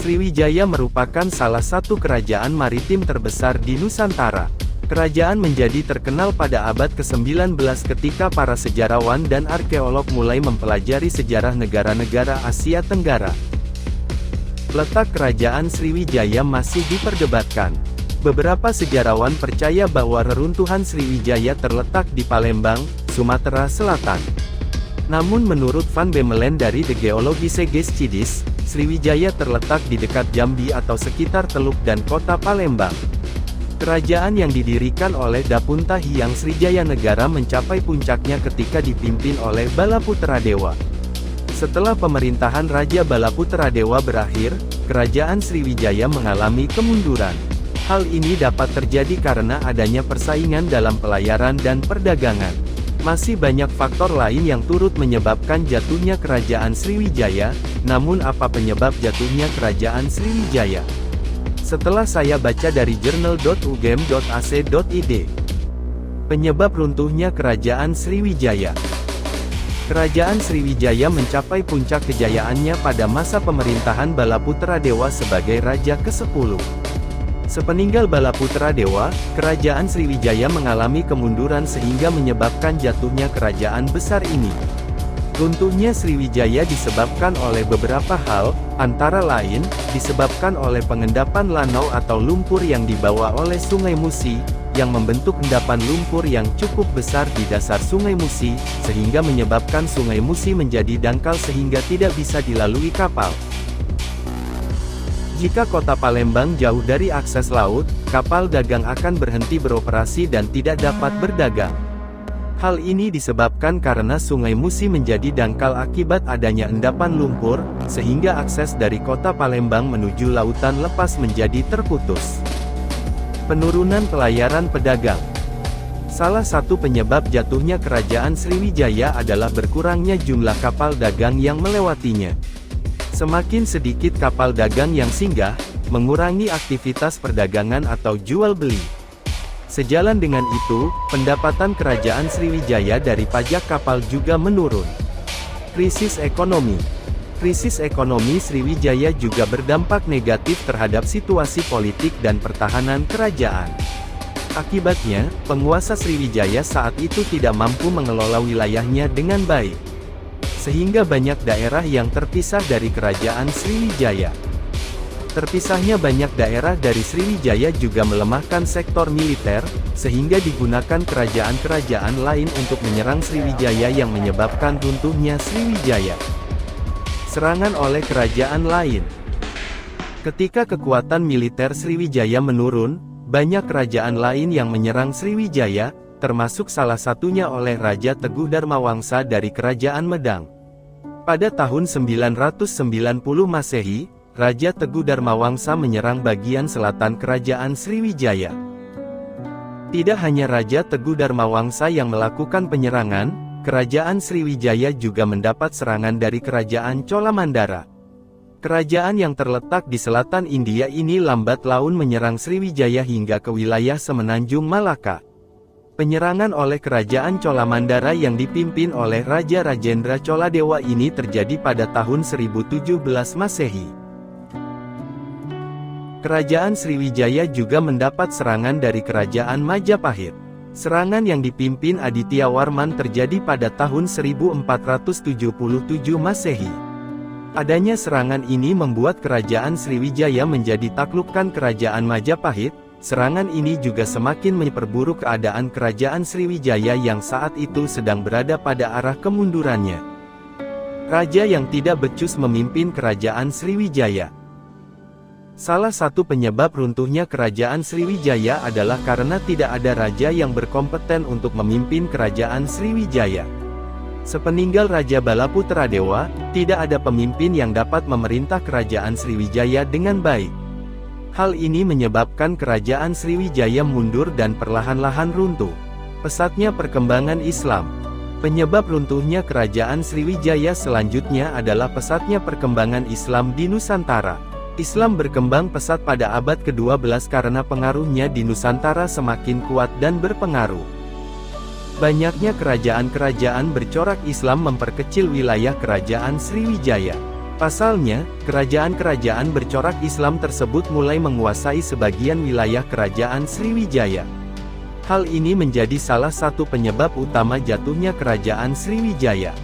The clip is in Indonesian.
Sriwijaya merupakan salah satu kerajaan maritim terbesar di Nusantara. Kerajaan menjadi terkenal pada abad ke-19 ketika para sejarawan dan arkeolog mulai mempelajari sejarah negara-negara Asia Tenggara. Letak kerajaan Sriwijaya masih diperdebatkan. Beberapa sejarawan percaya bahwa reruntuhan Sriwijaya terletak di Palembang, Sumatera Selatan. Namun menurut Van Bemmelen dari The Geologische Geschiedenis, Sriwijaya terletak di dekat Jambi atau sekitar Teluk dan kota Palembang. Kerajaan yang didirikan oleh Dapunta Hyang Srijaya Negara mencapai puncaknya ketika dipimpin oleh Balaputradewa. Setelah pemerintahan Raja Balaputradewa berakhir, kerajaan Sriwijaya mengalami kemunduran. Hal ini dapat terjadi karena adanya persaingan dalam pelayaran dan perdagangan. Masih banyak faktor lain yang turut menyebabkan jatuhnya kerajaan Sriwijaya, namun apa penyebab jatuhnya kerajaan Sriwijaya? Setelah saya baca dari journal.ugm.ac.id. Penyebab runtuhnya kerajaan Sriwijaya. Kerajaan Sriwijaya mencapai puncak kejayaannya pada masa pemerintahan Balaputradewa sebagai Raja ke-10. Sepeninggal Balaputradewa, kerajaan Sriwijaya mengalami kemunduran sehingga menyebabkan jatuhnya kerajaan besar ini. Runtuhnya Sriwijaya disebabkan oleh beberapa hal, antara lain, disebabkan oleh pengendapan lanau atau lumpur yang dibawa oleh Sungai Musi, yang membentuk endapan lumpur yang cukup besar di dasar Sungai Musi, sehingga menyebabkan Sungai Musi menjadi dangkal sehingga tidak bisa dilalui kapal. Jika kota Palembang jauh dari akses laut, kapal dagang akan berhenti beroperasi dan tidak dapat berdagang. Hal ini disebabkan karena Sungai Musi menjadi dangkal akibat adanya endapan lumpur, sehingga akses dari kota Palembang menuju lautan lepas menjadi terputus. Penurunan pelayaran pedagang. Salah satu penyebab jatuhnya kerajaan Sriwijaya adalah berkurangnya jumlah kapal dagang yang melewatinya. Semakin sedikit kapal dagang yang singgah, mengurangi aktivitas perdagangan atau jual beli. Sejalan dengan itu, pendapatan kerajaan Sriwijaya dari pajak kapal juga menurun. Krisis ekonomi. Krisis ekonomi Sriwijaya juga berdampak negatif terhadap situasi politik dan pertahanan kerajaan. Akibatnya, penguasa Sriwijaya saat itu tidak mampu mengelola wilayahnya dengan baik. Sehingga banyak daerah yang terpisah dari kerajaan Sriwijaya. Terpisahnya banyak daerah dari Sriwijaya juga melemahkan sektor militer, sehingga digunakan kerajaan-kerajaan lain untuk menyerang Sriwijaya yang menyebabkan runtuhnya Sriwijaya. Serangan oleh kerajaan lain. Ketika kekuatan militer Sriwijaya menurun, banyak kerajaan lain yang menyerang Sriwijaya, termasuk salah satunya oleh Raja Teguh Darmawangsa dari Kerajaan Medang. Pada tahun 990 Masehi, Raja Teguh Darmawangsa menyerang bagian selatan kerajaan Sriwijaya. Tidak hanya Raja Teguh Darmawangsa yang melakukan penyerangan, kerajaan Sriwijaya juga mendapat serangan dari kerajaan Cholamandara. Kerajaan yang terletak di selatan India ini lambat laun menyerang Sriwijaya hingga ke wilayah semenanjung Malaka. Penyerangan oleh kerajaan Cholamandara yang dipimpin oleh Raja Rajendra Choladewa ini terjadi pada tahun 1017 Masehi. Kerajaan Sriwijaya juga mendapat serangan dari kerajaan Majapahit. Serangan yang dipimpin Aditya Warman terjadi pada tahun 1477 Masehi. Adanya serangan ini membuat kerajaan Sriwijaya menjadi taklukkan kerajaan Majapahit. Serangan ini juga semakin memperburuk keadaan kerajaan Sriwijaya yang saat itu sedang berada pada arah kemundurannya. Raja yang tidak becus memimpin kerajaan Sriwijaya. Salah satu penyebab runtuhnya kerajaan Sriwijaya adalah karena tidak ada raja yang berkompeten untuk memimpin kerajaan Sriwijaya. Sepeninggal Raja Balaputradewa, tidak ada pemimpin yang dapat memerintah kerajaan Sriwijaya dengan baik. Hal ini menyebabkan kerajaan Sriwijaya mundur dan perlahan-lahan runtuh. Pesatnya perkembangan Islam. Penyebab runtuhnya kerajaan Sriwijaya selanjutnya adalah pesatnya perkembangan Islam di Nusantara. Islam berkembang pesat pada abad ke-12 karena pengaruhnya di Nusantara semakin kuat dan berpengaruh. Banyaknya kerajaan-kerajaan bercorak Islam memperkecil wilayah kerajaan Sriwijaya. Pasalnya, kerajaan-kerajaan bercorak Islam tersebut mulai menguasai sebagian wilayah kerajaan Sriwijaya. Hal ini menjadi salah satu penyebab utama jatuhnya kerajaan Sriwijaya.